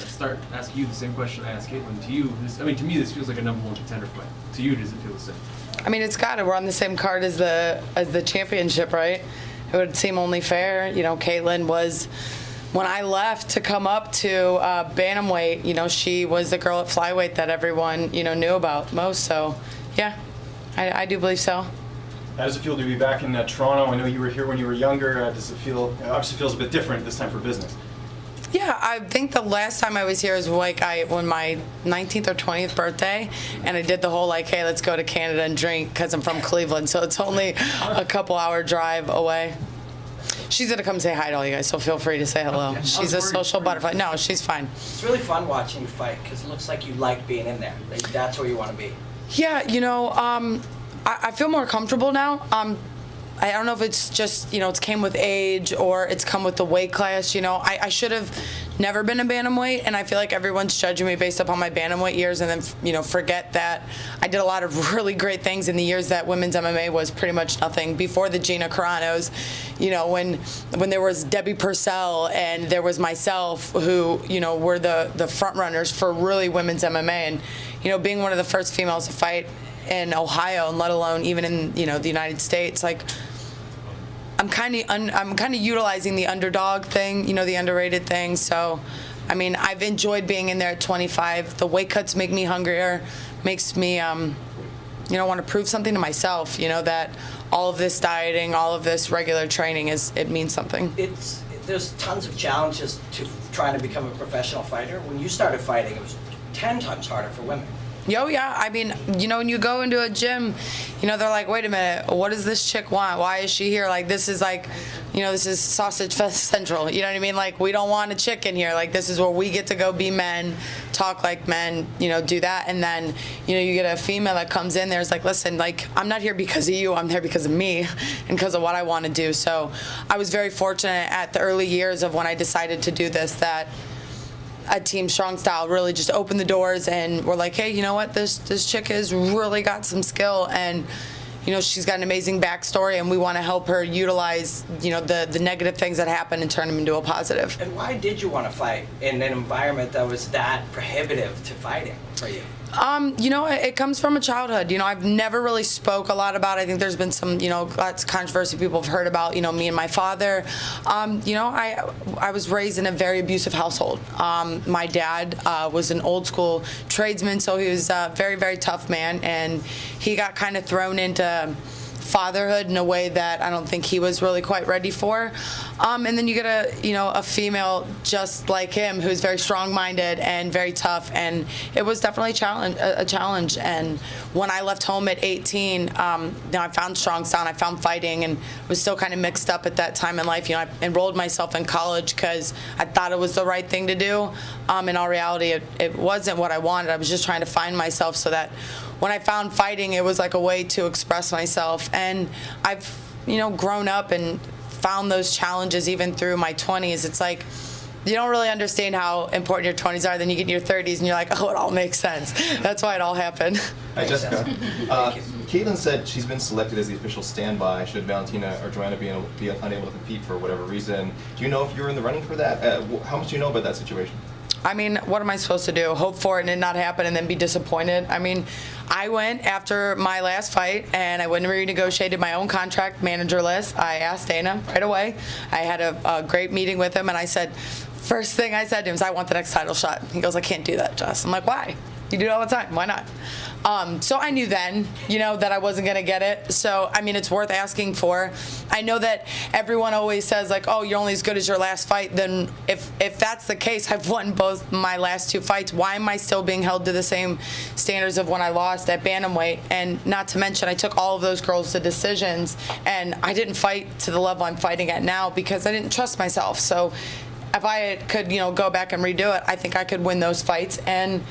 start ask you the same question I asked Caitlin. To you, to me, this feels like a #1 contender fight. To you, does it feel the same? I mean, it's got it. We're on the same card as the championship, right? It would seem only fair. Caitlin was, when I left to come up to bantamweight, she was the girl at flyweight that everyone, knew about most. So, yeah, I do believe so. How does it feel to be back in Toronto? I know you were here when you were younger. Does it feel, obviously feels a bit different this time for business? Yeah, I think the last time I was here was when my 19th or 20th birthday, and I did the whole hey, let's go to Canada and drink because I'm from Cleveland, so it's only a couple-hour drive away. She's gonna come say hi to all you guys, so feel free to say hello. She's a social butterfly. No, she's fine. It's really fun watching you fight because it looks like you like being in there. That's where you want to be. Yeah, I feel more comfortable now. I don't know if it's just, it's came with age or it's come with the weight class. I should have never been a bantamweight, and I feel like everyone's judging me based upon my bantamweight years and then, forget that I did a lot of really great things in the years that women's MMA was pretty much nothing. Before the Gina Carano's, when there was Debbie Purcell and there was myself who, were the front runners for really women's MMA. And, being one of the first females to fight in Ohio, and let alone even in the United States, I'm kind of utilizing the underdog thing, the underrated thing. So, I've enjoyed being in there at 25. The weight cuts make me hungrier, makes me want to prove something to myself. That all of this dieting, all of this regular training it means something. There's tons of challenges to trying to become a professional fighter. When you started fighting, it was 10 times harder for women. Oh, yeah. When you go into a gym, they're like, wait a minute, what does this chick want? Why is she here? This is this is Sausage Fest Central. You know what I mean? We don't want a chick in here. This is where we get to go be men, talk like men, do that. And then, you get a female that comes in there's listen, I'm not here because of you. I'm here because of me and because of what I want to do. So I was very fortunate at the early years of when I decided to do this that a Team Strong Style really just opened the doors and we're like, hey, you know what, this chick has really got some skill and she's got an amazing backstory and we want to help her utilize the negative things that happen and turn them into a positive. And why did you want to fight in an environment that was that prohibitive to fighting for you? It comes from a childhood. I've never really spoke a lot about it. I think there's been some, lots of controversy people have heard about, me and my father. I was raised in a very abusive household. My dad was an old school tradesman, so he was a very, very tough man, and he got kind of thrown into fatherhood in a way that I don't think he was really quite ready for. And then you get a female just like him who's very strong-minded and very tough, and it was definitely a challenge. And when I left home at 18, I found strong style and I found fighting and was still kind of mixed up at that time in life. I enrolled myself in college because I thought it was the right thing to do. In all reality, it wasn't what I wanted. I was just trying to find myself so that when I found fighting, it was like a way to express myself. And I've, grown up and found those challenges even through my 20s. It's like you don't really understand how important your 20s are. Then you get in your 30s and you're like, oh, it all makes sense. That's why it all happened. Hi, Jessica. Caitlin said she's been selected as the official standby should Valentina or Joanna be unable to compete for whatever reason. Do you know if you're in the running for that? How much do you know about that situation? What am I supposed to do? Hope for it and it not happen and then be disappointed? I went after my last fight and I went and renegotiated my own contract manager list. I asked Dana right away. I had a great meeting with him and I said, first thing I said to him is, I want the next title shot. He goes, I can't do that, Jess. I'm like, why? You do it all the time. Why not? So I knew then, that I wasn't going to get it. So, it's worth asking for. I know that everyone always says, oh, you're only as good as your last fight. Then if that's the case, I've won both my last two fights. Why am I still being held to the same standards of when I lost at bantamweight? And not to mention, I took all of those girls to decisions, and I didn't fight to the level I'm fighting at now because I didn't trust myself. So if I could, go back and redo it, I think I could win those fights. And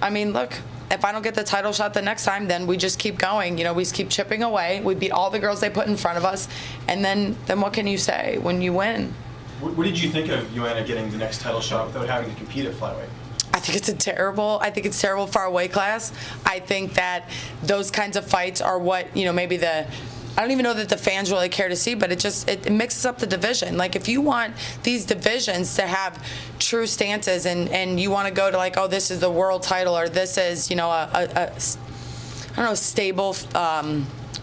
look, if I don't get the title shot the next time, then we just keep going. We just keep chipping away. We beat all the girls they put in front of us. And then what can you say when you win? What did you think of Joanna getting the next title shot without having to compete at flyweight? I think it's terrible for our weight class. I think that those kinds of fights are what, maybe the I don't even know that the fans really care to see, but it mixes up the division. Like, if you want these divisions to have true stances and you want to go to, like, oh, this is the world title, or this is, you know, I don't know, stable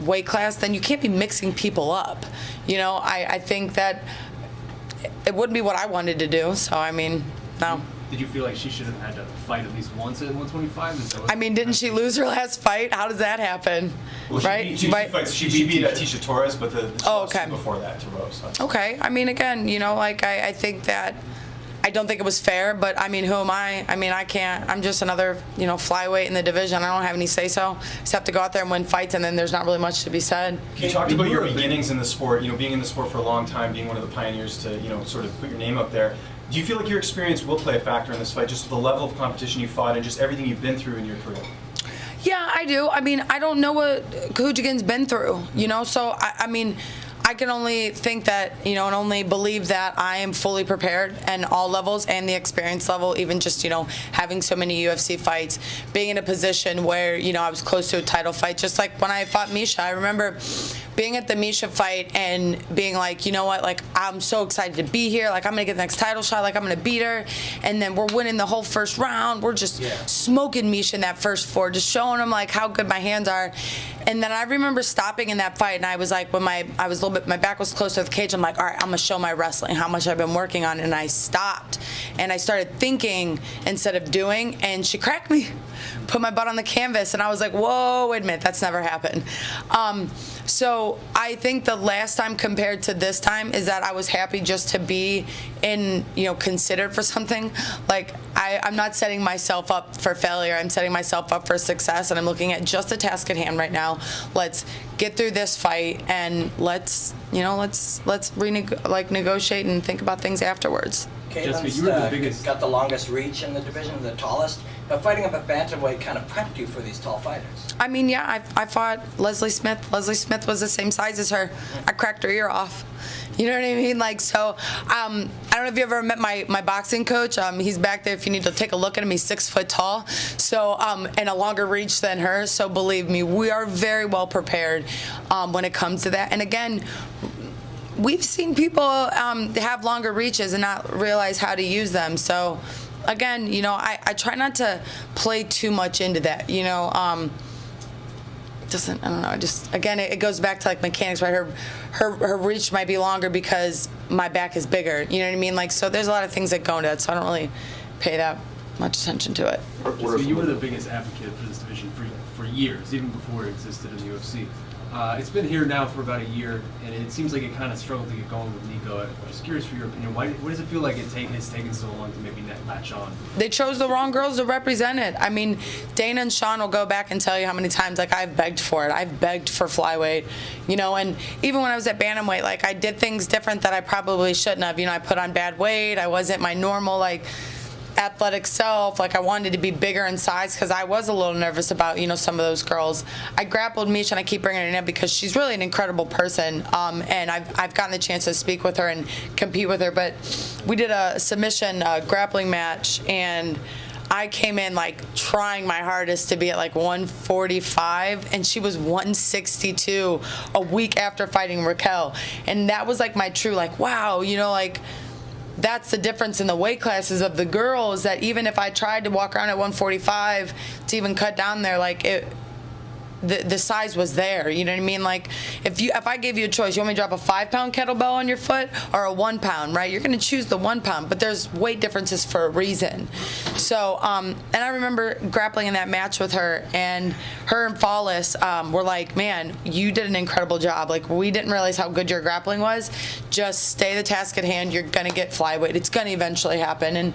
weight class, then you can't be mixing people up. You know, I think that it wouldn't be what I wanted to do. So, I mean, no. Did you feel like she should have had to fight at least once at 125? I mean, didn't she lose her last fight? How does that happen? Well, right? She beat Tisha Torres, but the okay. before that to Rose. So. Okay. I mean, again, you know, like, I think that I don't think it was fair, but I mean, who am I? I mean, I can't. I'm just another, you know, flyweight in the division. I don't have any say-so. Just have to go out there and win fights, and then there's not really much to be said. You talked about your beginnings in the sport, you know, being in the sport for a long time, being one of the pioneers to, you know, sort of put your name up there. Do you feel like your experience will play a factor in this fight, just the level of competition you fought and just everything you've been through in your career? Yeah, I do. I mean, I don't know what Kujagin's been through, you know, so I mean, I can only think that, you know, and only believe that I am fully prepared and all levels and the experience level, even just, you know, having so many UFC fights, being in a position where, you know, I was close to a title fight, just like when I fought Misha. I remember being at the Misha fight and being like, you know what, like, I'm so excited to be here. Like, I'm going to get the next title shot. Like, I'm going to beat her. And then we're winning the whole first round. We're just smoking Misha in that first four, just showing him, like, how good my hands are. And then I remember stopping in that fight, and I was like, when I was a little bit, my back was close to the cage, I'm like, all right, I'm going to show my wrestling, how much I've been working on. And I stopped, and I started thinking instead of doing, and she cracked me, put my butt on the canvas, and I was like, whoa, wait a minute, that's never happened. So I think the last time compared to this time is that I was happy just to be in, you know, considered for something. Like, I'm not setting myself up for failure. I'm setting myself up for success, and I'm looking at just the task at hand right now. Let's get through this fight, and let's negotiate and think about things afterwards. Jessica, you were the biggest. Got the longest reach in the division, the tallest. But fighting up at bantamweight kind of prepped you for these tall fighters. I mean, yeah, I fought Leslie Smith. Leslie Smith was the same size as her. I cracked her ear off. You know what I mean? Like, so, I don't know if you ever met my boxing coach. He's back there if you need to take a look at him. He's 6 foot tall, so, and a longer reach than her. So believe me, we are very well prepared when it comes to that. And again, we've seen people have longer reaches and not realize how to use them. So, again, you know, I try not to play too much into that, you know. I don't know, just, again, it goes back to, like, mechanics, right? Her reach might be longer because my back is bigger, you know what I mean? Like, so there's a lot of things that go into it, so I don't really pay that much attention to it. So you were the biggest advocate for this division for years, even before it existed in the UFC. It's been here now for about a year, and it seems like it kind of struggled to get going with Nico. I'm just curious for your opinion. Why does it feel like it's taken so long to maybe latch on? They chose the wrong girls to represent it. I mean, Dana and Sean will go back and tell you how many times, like, I've begged for it. I've begged for flyweight, you know, and even when I was at bantamweight, like, I did things different that I probably shouldn't have. You know, I put on bad weight. I wasn't my normal, like, athletic self. Like, I wanted to be bigger in size because I was a little nervous about, you know, some of those girls. I grappled Misha, and I keep bringing her in because she's really an incredible person, and I've gotten the chance to speak with her and compete with her. But we did a submission grappling match, and I came in, like, trying my hardest to be at, like, 145, and she was 162 a week after fighting Raquel. And that was, like, my true, like, wow, you know, like, that's the difference in the weight classes of the girls, that even if I tried to walk around at 145 to even cut down there, like, the size was there, you know what I mean? Like, if I gave you a choice, you want me to drop a 5-pound kettlebell on your foot or a 1-pound, right? You're going to choose the 1 pound, but there's weight differences for a reason. So, and I remember grappling in that match with her, and her and Fallis were like, man, you did an incredible job. Like, we didn't realize how good your grappling was. Just stay the task at hand. You're going to get flyweight. It's going to eventually happen. And,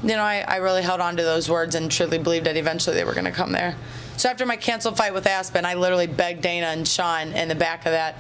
you know, I really held on to those words and truly believed that eventually they were going to come there. So after my canceled fight with Aspen, I literally begged Dana and Sean in the back of that,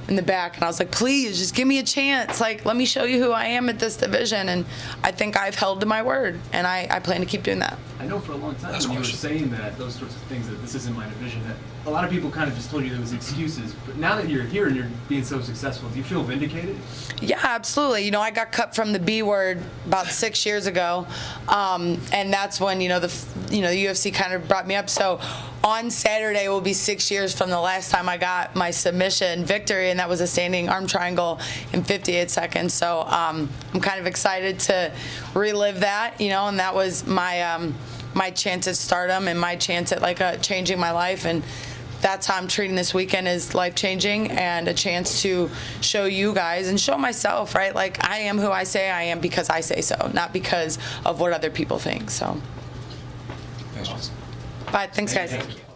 and I was like, please, just give me a chance. Like, let me show you who I am at this division. And I think I've held to my word, and I plan to keep doing that. I know for a long time when you were saying that, those sorts of things, that this isn't my division, that a lot of people kind of just told you there was excuses. But now that you're here and you're being so successful, do you feel vindicated? Yeah, absolutely. You know, I got cut from the B word about 6 years ago, and that's when, the UFC kind of brought me up. So on Saturday will be 6 years from the last time I got my submission victory, and that was a standing arm triangle in 58 seconds. So I'm kind of excited to relive that, and that was my chance at stardom and my chance at changing my life, and that's how I'm treating this weekend as life-changing and a chance to show you guys and show myself, right? Like, I am who I say I am because I say so, not because of what other people think. So, Thanks, Jess. bye. Thanks, guys. Thank you.